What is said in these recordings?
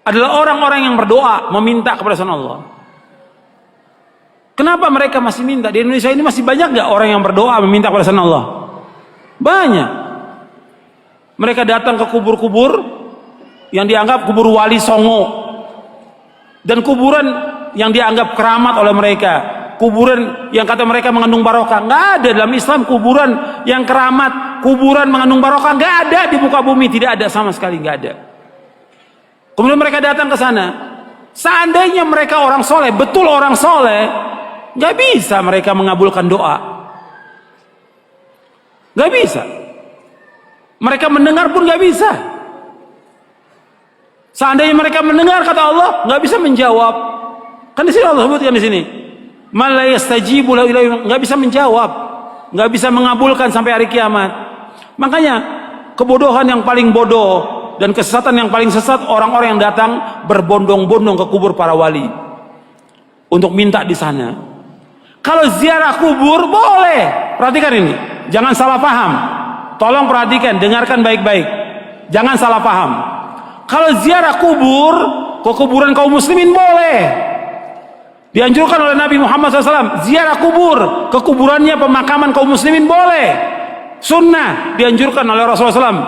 adalah orang-orang yang berdoa meminta kepada selain Allah. Kenapa mereka masih minta? Di Indonesia ini masih banyak nggak orang yang berdoa meminta kepada selain Allah? Banyak. Mereka datang ke kubur-kubur yang dianggap kubur wali songo, dan kuburan yang dianggap keramat oleh mereka, kuburan yang kata mereka mengandung barokah. Nggak ada dalam Islam kuburan yang keramat, kuburan mengandung barokah, nggak ada di muka bumi, tidak ada sama sekali, nggak ada. Kemudian mereka datang ke sana. Seandainya mereka orang soleh, betul orang soleh, nggak bisa mereka mengabulkan doa, nggak bisa. Mereka mendengar pun nggak bisa. Seandainya mereka mendengar kata Allah, nggak bisa menjawab. Kan di sini Allah sebutkan di sini, "Man la yastajibu lahu ila," nggak bisa menjawab, nggak bisa mengabulkan sampai hari kiamat. Makanya kebodohan yang paling bodoh dan kesesatan yang paling sesat orang-orang yang datang berbondong-bondong ke kubur para wali untuk minta di sana. Kalau ziarah kubur boleh, perhatikan ini, jangan salah paham. Tolong perhatikan, dengarkan baik-baik, jangan salah paham. Kalau ziarah kubur ke kuburan kaum muslimin boleh, dianjurkan oleh Nabi Muhammad SAW. Ziarah kubur ke kuburannya pemakaman kaum muslimin boleh, sunnah, dianjurkan oleh Rasulullah SAW.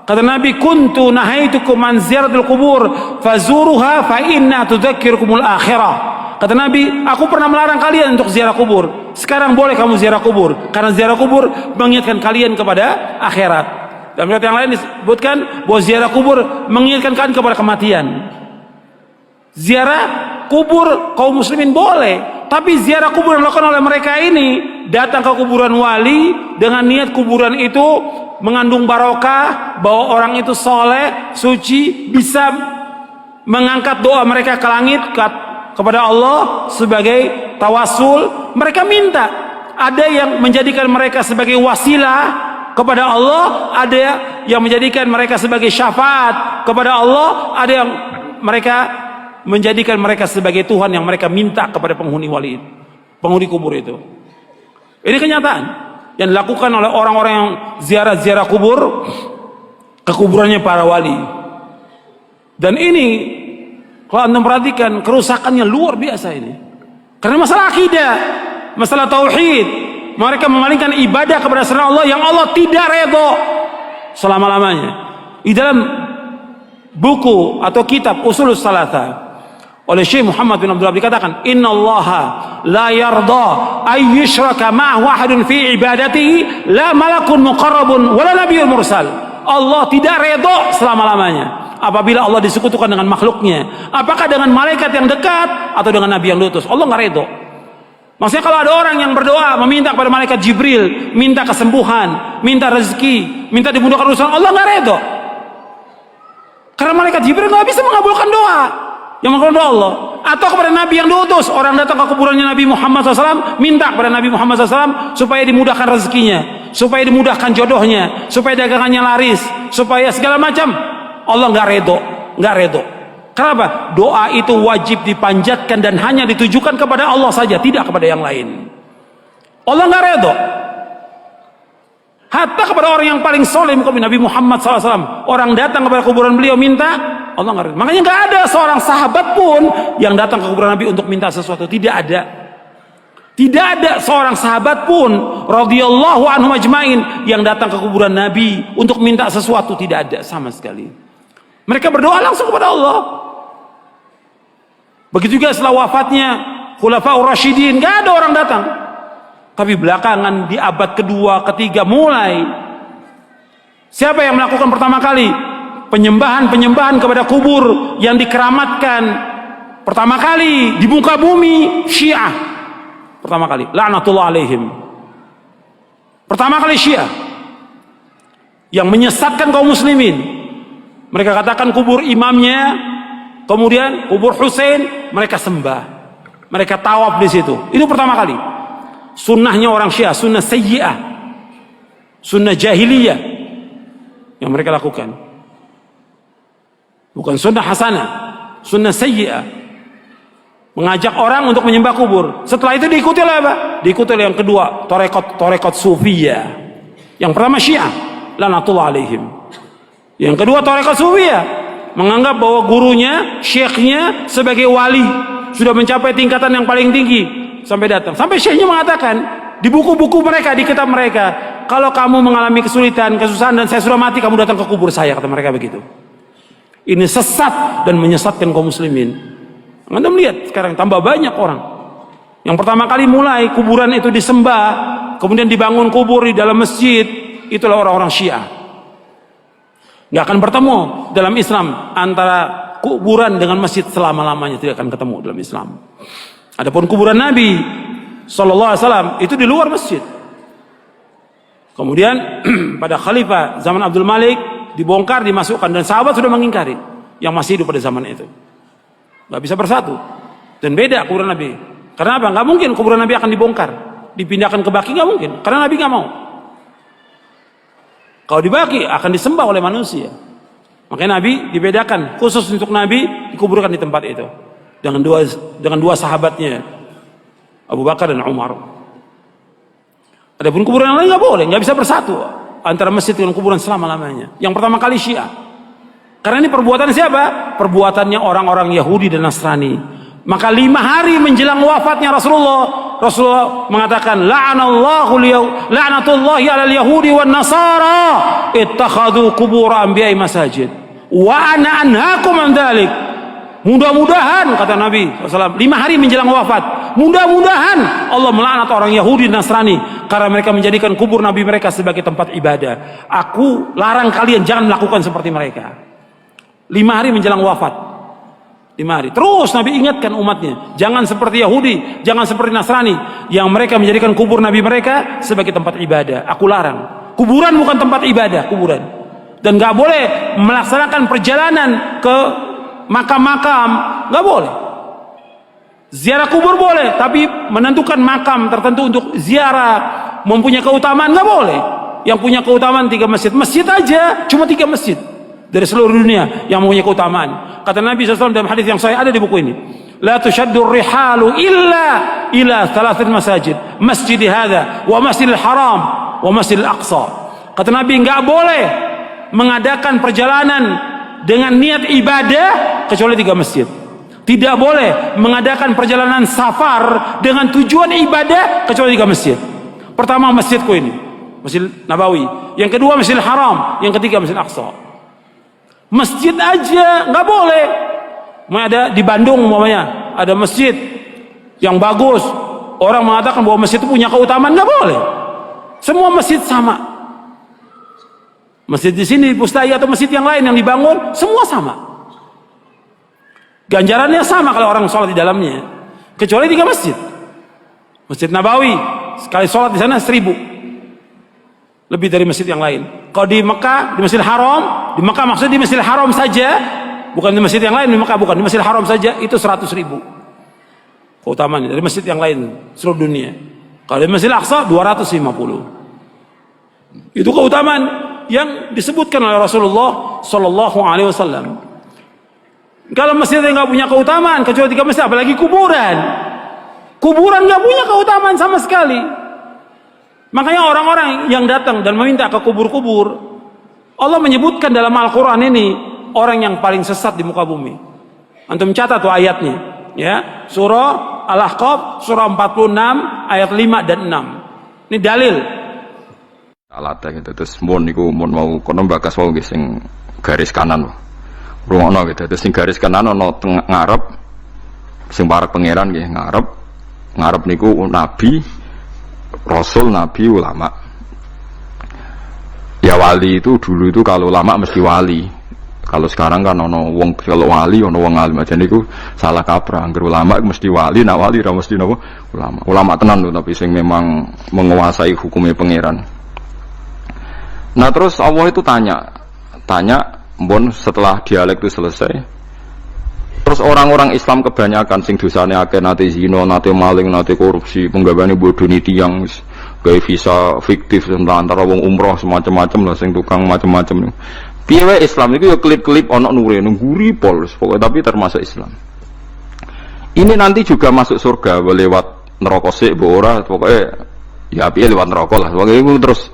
Kata Nabi, kuntu nahaitukum an ziyaratul kubur fazuruha fa inna tudzakirukumul akhirah. Kata Nabi, aku pernah melarang kalian untuk ziarah kubur. Sekarang boleh kamu ziarah kubur, karena ziarah kubur mengingatkan kalian kepada akhirat. Dalam riwayat yang lain disebutkan bahwa ziarah kubur mengingatkan kalian kepada kematian. Ziarah kubur kaum muslimin boleh, tapi ziarah kubur yang dilakukan oleh mereka ini, datang ke kuburan wali dengan niat kuburan itu mengandung barokah, bahwa orang itu soleh, suci, bisa mengangkat doa mereka ke langit kepada Allah sebagai tawasul. Mereka minta, ada yang menjadikan mereka sebagai wasilah kepada Allah, ada yang menjadikan mereka sebagai syafaat kepada Allah, ada yang mereka menjadikan mereka sebagai Tuhan yang mereka minta kepada penghuni wali, penghuni kubur itu. Ini kenyataan yang dilakukan oleh orang-orang yang ziarah-ziarah kubur ke kuburannya para wali. Dan ini kalau anda perhatikan, kerusakannya luar biasa ini. Karena masalah akidah, masalah tauhid, mereka memalingkan ibadah kepada selain Allah yang Allah tidak redha selama-lamanya. Di dalam buku atau kitab Ushulus Tsalatsa oleh Syekh Muhammad bin Abdul Wahhab dikatakan, innallaha la yarda ay yushraka ma'ahu ahadun fi ibadatihi, la malakun muqarrabun wala nabiyyun mursal. Allah tidak redha selama-lamanya apabila Allah disekutukan dengan makhluknya, apakah dengan malaikat yang dekat atau dengan nabi yang diutus. Allah nggak redha. Maksudnya kalau ada orang yang berdoa meminta kepada malaikat Jibril, minta kesembuhan, minta rezeki, minta dimudahkan urusan, Allah nggak redha. Karena malaikat Jibril nggak bisa mengabulkan doa yang mengabulkan doa Allah. Atau kepada nabi yang diutus, orang datang ke kuburannya Nabi Muhammad SAW, minta kepada Nabi Muhammad SAW supaya dimudahkan rezekinya, supaya dimudahkan jodohnya, supaya dagangannya laris, supaya segala macam. Allah nggak redho, nggak redho. Kenapa? Doa itu wajib dipanjatkan dan hanya ditujukan kepada Allah saja, tidak kepada yang lain. Allah nggak redho. Hatta kepada orang yang paling soleh, Nabi Muhammad SAW, orang datang kepada kuburan beliau minta, Allah nggak redho. Makanya nggak ada seorang sahabat pun yang datang ke kuburan Nabi untuk minta sesuatu, tidak ada. Tidak ada seorang sahabat pun radhiyallahu anhum ajmain yang datang ke kuburan Nabi untuk minta sesuatu, tidak ada sama sekali. Mereka berdoa langsung kepada Allah. Begitu juga setelah wafatnya Khulafaur Rasyidin, gak ada orang datang. Tapi belakangan di abad kedua, ketiga mulai, siapa yang melakukan pertama kali penyembahan kepada kubur yang dikeramatkan pertama kali di muka bumi? Syiah. Pertama kali, laknatullah alaihim. Pertama kali Syiah yang menyesatkan kaum muslimin. Mereka katakan kubur imamnya, kemudian kubur Husain mereka sembah, mereka tawaf di situ. Itu pertama kali. Sunnahnya orang Syiah, sunnah sayyi'ah, sunnah jahiliyah yang mereka lakukan. Bukan sunnah hasanah, sunnah sayyi'ah. Mengajak orang untuk menyembah kubur. Setelah itu diikuti oleh apa? Diikuti oleh yang kedua, tarekat sufiyah. Yang pertama Syiah, laknatullah alaihim. Yang kedua tarekat sufiyah. menganggap bahwa gurunya, syekhnya sebagai wali, sudah mencapai tingkatan yang paling tinggi, sampai datang. Sampai syekhnya mengatakan di buku-buku mereka, di kitab mereka, kalau kamu mengalami kesulitan, kesusahan dan saya sudah mati, kamu datang ke kubur saya, kata mereka begitu. Ini sesat dan menyesatkan kaum muslimin. Anda melihat sekarang tambah banyak orang yang pertama kali mulai kuburan itu disembah, kemudian dibangun kubur di dalam masjid, itulah orang-orang Syiah. Nggak akan bertemu dalam Islam antara kuburan dengan masjid selama-lamanya, tidak akan ketemu dalam Islam. Adapun kuburan Nabi SAW itu di luar masjid. Kemudian pada khalifah zaman Abdul Malik dibongkar, dimasukkan, dan sahabat sudah mengingkari yang masih hidup pada zaman itu. Nggak bisa bersatu dan beda kuburan Nabi. Karena apa? Nggak mungkin kuburan Nabi akan dibongkar, dipindahkan ke Baqi, nggak mungkin. Karena Nabi nggak mau. Kalau di Baqi akan disembah oleh manusia. Makanya Nabi dibedakan khusus untuk Nabi, dikuburkan di tempat itu dengan dua sahabatnya, Abu Bakar dan Umar. Adapun kuburan yang lain nggak boleh, nggak bisa bersatu antara masjid dengan kuburan selama-lamanya. Yang pertama kali Syiah. Karena ini perbuatan siapa? Perbuatannya orang-orang Yahudi dan Nasrani. Maka 5 hari menjelang wafatnya Rasulullah mengatakan, la'natullahi 'alal yahudi wan nasara ittakhadhu qubur anbiya'i masajid wa ana anhaakum an dzalik. Mudah-mudahan, kata Nabi SAW, 5 hari menjelang wafat, mudah-mudahan Allah melaknat orang Yahudi dan Nasrani karena mereka menjadikan kubur Nabi mereka sebagai tempat ibadah. Aku larang kalian jangan melakukan seperti mereka. 5 hari menjelang wafat, 5 hari. Terus Nabi ingatkan umatnya, jangan seperti Yahudi, jangan seperti Nasrani yang mereka menjadikan kubur Nabi mereka sebagai tempat ibadah. Aku larang. Kuburan bukan tempat ibadah, kuburan. Dan gak boleh melaksanakan perjalanan ke makam-makam, gak boleh. Ziarah kubur boleh, tapi menentukan makam tertentu untuk ziarah mempunyai keutamaan gak boleh. Yang punya keutamaan 3 masjid, masjid aja cuma 3 masjid dari seluruh dunia yang mempunyai keutamaan. Kata Nabi SAW dalam hadis yang sahih, ada di buku ini, la tushaddur rihalu illa ila 3 masajid, masjid hadza wa masjidil haram wa masjidil aqsa. Kata Nabi, enggak boleh mengadakan perjalanan dengan niat ibadah kecuali 3 masjid. Tidak boleh mengadakan perjalanan safar dengan tujuan ibadah kecuali 3 masjid. Pertama masjidku ini, Masjid Nabawi. Yang kedua Masjidil Haram. Yang ketiga Masjid Aqsa. Masjid aja nggak boleh. Ada di Bandung umpamanya ada masjid yang bagus, orang mengatakan bahwa masjid itu punya keutamaan, nggak boleh. Semua masjid sama. Masjid di sini di Pustai atau masjid yang lain yang dibangun semua sama. Ganjarannya sama kalau orang sholat di dalamnya, kecuali 3 masjid. Masjid Nabawi sekali sholat di sana 1000 lebih dari masjid yang lain. Kalau di Mekah, di Masjidil Haram, di Mekah maksudnya di Masjidil Haram saja, bukan di masjid yang lain. Di Mekah bukan, di Masjidil Haram saja itu 100.000 keutamaan dari masjid yang lain seluruh dunia. Kalau di Masjidil Aqsa 250. Itu keutamaan yang disebutkan oleh Rasulullah Sallallahu Alaihi Wasallam. Kalau masjid yang nggak punya keutamaan kecuali 3 masjid, apalagi kuburan. Kuburan nggak punya keutamaan sama sekali. Makanya orang-orang yang datang dan meminta ke kubur-kubur, Allah menyebutkan dalam Al-Quran ini orang yang paling sesat di muka bumi. Antum catat tuh ayatnya, ya, surah Al-Ahqaf surah 46 ayat 5 dan 6. Ini dalil. Alate gitu, terus mun niku mun mau kono bakas wau nggih sing garis kanan. Rumono gitu, terus sing garis kanan ana teng ngarep sing parek pangeran nggih ngarep. Ngarep niku nabi, rasul, nabi, ulama. Ya wali itu dulu itu kalau ulama mesti wali. Kalau sekarang kan ono wong kalau wali ono wong alim aja niku salah kaprah. Angger ulama mesti wali, nak wali ra mesti napa ulama. Ulama tenan lho tapi sing memang menguasai hukumnya pangeran. Nah terus Allah itu tanya, mbon setelah dialek itu selesai, terus orang-orang Islam kebanyakan sing dosane akeh, nate zina, nate maling, nate korupsi, penggabane bodoni tiyang, gawe visa fiktif antara wong umroh semacam-macam lah, sing tukang macam-macam. Piye wae Islam itu ya kelip-kelip ana nure ngguri pol, pokoknya tapi termasuk Islam. Ini nanti juga masuk surga lewat neraka sik mbok ora, pokoknya ya piye lewat neraka lah. Pokoke terus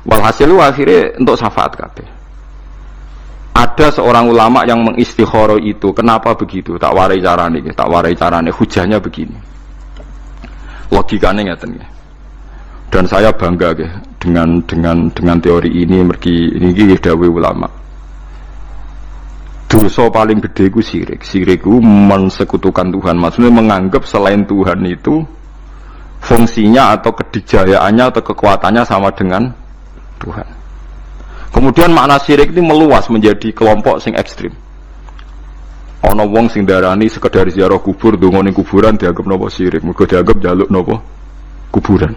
walhasil lu akhirnya untuk syafaat kabeh. ada seorang ulama yang mengistikharah itu. Kenapa begitu? Tak warai carane. Hujahnya begini. Logikane ngeten nggih. Dan saya bangga nggih dengan teori ini mergi ini dawuh ulama. Dosa paling gede itu syirik. Syirik itu mensekutukan Tuhan. Maksudnya menganggap selain Tuhan itu fungsinya atau kedikjayaannya atau kekuatannya sama dengan Tuhan. Kemudian makna syirik ini meluas menjadi kelompok sing ekstrim. Ana wong sing darani sekedar ziarah kubur, donga ning kuburan dianggap napa syirik, mergo dianggap njaluk napa kuburan.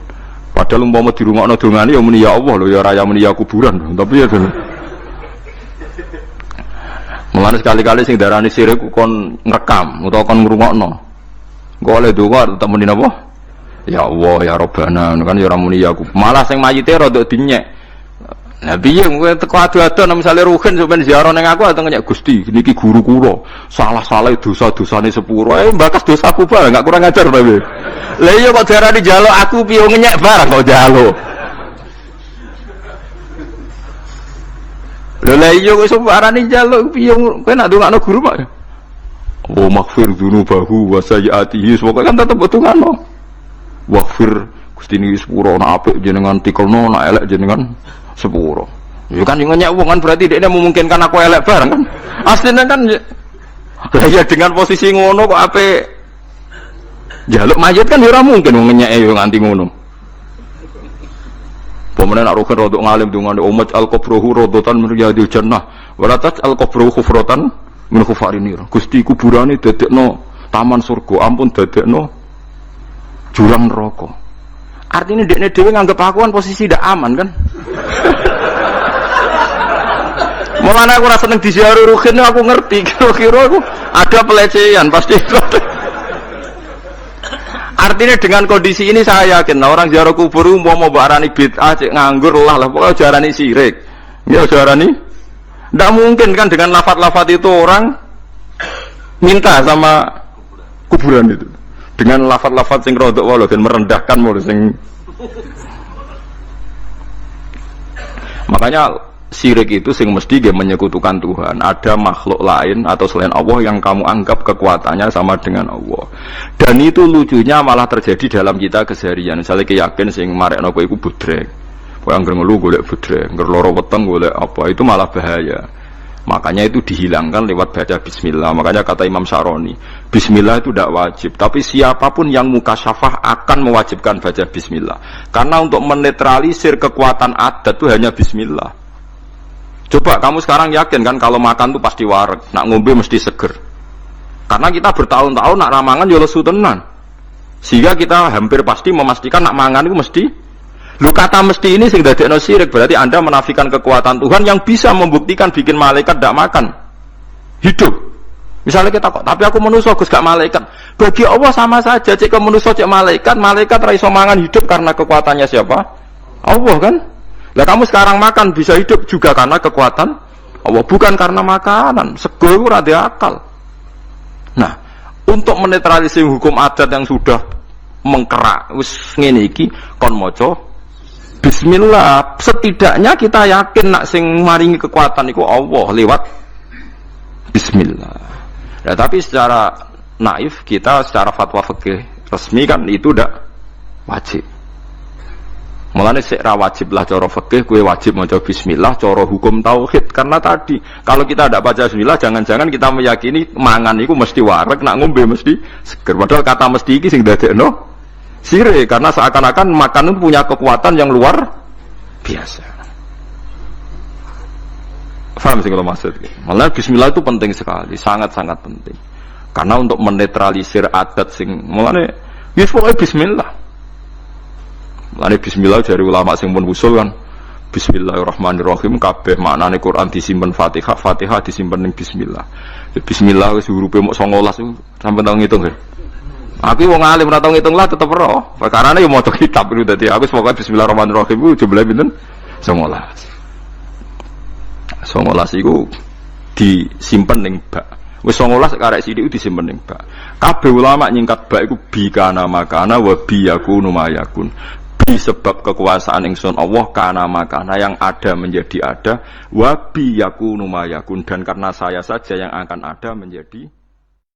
Padahal umpama dirungokno dongane ya muni ya Allah lho, ya raya muni ya kuburan. Tapi ya dene. Mulane sekali-kali sing darani syirik kon ngrekam utawa kon ngrungokno. Engko oleh donga tetep muni napa? Ya Allah, ya Rabbana, kan ya ora muni ya aku. Malah sing mayite rada dinyek. Nah piye kowe teko adu-adu misale ruhin sampeyan ziarah ning aku atau nyek Gusti niki guru kula salah-salah dosa-dosane sepuro mbakas dosaku bareng gak kurang ajar tapi lha iya kok diarani njaluk aku piye ngenyek bareng kok njaluk lha iya kok sembarane njaluk piye kowe nak ndongakno guru Pak oh maghfir dzunubahu wa sayyiatihi pokoke kan tetep ndongakno waghfir Gusti niki sepuro nak apik jenengan tikelno nak elek jenengan sepuro. Ya kan yang nanya uang kan berarti dia memungkinkan aku elek bareng kan. Aslinya kan ya dengan posisi ngono kok ape jaluk mayit kan ya ora mungkin wong ngenyek yo nganti ngono. Pemene nak roken rodok ngalim dungane umat al-qabruhu rodotan min riyadil jannah walatat al-qabruhu khufratan min khufarinir. Gusti kuburane dadekno taman surga, ampun dadekno jurang neraka. Artinya dekne dhewe nganggep aku kan posisi ndak aman kan. Mulane aku ora seneng diziarahi ruhin aku ngerti kira-kira aku ada pelecehan pasti. Artinya dengan kondisi ini saya yakin orang ziarah kubur mau barani bid'ah cek nganggur lah pokoknya jarani syirik. Ya jarani ndak mungkin kan dengan lafaz-lafaz itu orang minta sama kuburan itu. Dengan lafaz-lafaz sing rodok wae dan merendahkan mulu sing makanya syirik itu sing mesti dia menyekutukan Tuhan. Ada makhluk lain atau selain Allah yang kamu anggap kekuatannya sama dengan Allah. Dan itu lucunya malah terjadi dalam kita keseharian. Misalnya keyakin sing marekno kowe iku budrek. Kowe anggere ngelu golek budrek, anggere lara weteng golek apa, itu malah bahaya. Makanya itu dihilangkan lewat baca bismillah. Makanya kata Imam Syaroni, bismillah itu tidak wajib. Tapi siapapun yang mukasyafah akan mewajibkan baca bismillah. Karena untuk menetralisir kekuatan adat itu hanya bismillah. Coba kamu sekarang yakin kan kalau makan itu pasti wareg, nak ngombe mesti seger. Karena kita bertahun-tahun nak ramangan ya lesu tenan. Sehingga kita hampir pasti memastikan nak mangan itu mesti. Lu kata mesti ini sing dadekno syirik berarti Anda menafikan kekuatan Tuhan yang bisa membuktikan bikin malaikat tidak makan hidup. Misalnya kita kok, tapi aku manusia Gus gak malaikat. Bagi Allah sama saja, cek ke manusia cek malaikat ra iso mangan hidup karena kekuatannya siapa? Allah kan? Lah kamu sekarang makan bisa hidup juga karena kekuatan Allah, bukan karena makanan. Sego iku ora akal. Nah, untuk menetralisir hukum adat yang sudah mengkerak wis ngene iki kon maca bismillah, setidaknya kita yakin nak sing maringi kekuatan itu Allah lewat bismillah. Nah, tapi secara naif kita secara fatwa fikih resmi kan itu tidak wajib. Mulane sik ra wajib lah cara fikih kowe wajib maca bismillah cara hukum tauhid karena tadi kalau kita tidak baca bismillah jangan-jangan kita meyakini mangan itu mesti wareg nak ngombe mesti seger. Padahal kata mesti iki sing dadekno syirik karena seakan-akan makan itu punya kekuatan yang luar biasa. Paham sih kalau maksud? Malah bismillah itu penting sekali, sangat-sangat penting. Karena untuk menetralisir adat sing mulane wis pokoke bismillah. Mulane bismillah dari ulama sing pun usul kan bismillahirrahmanirrahim kabeh maknane Quran disimpen Fatihah, Fatihah disimpen ning bismillah. Bismillah wis hurufe mok 19 sampe tau ngitung ya. Aku wong alim ora tau ngitung lah tetep ero. Perkarane yo maca kitab itu dadi aku pokoke bismillahirrahmanirrahim ku jumlahe pinten? 19. 19 iku disimpen ning bak. Wis 19 karek sithik disimpen ning bak. Kabeh ulama nyingkat bak iku bi kana makana wa bi yakunu mayakun. B Bi sebab kekuasaan ingsun Allah kana makana yang ada menjadi ada, wa bi yakunu ma yakun dan karena saya saja yang akan ada menjadi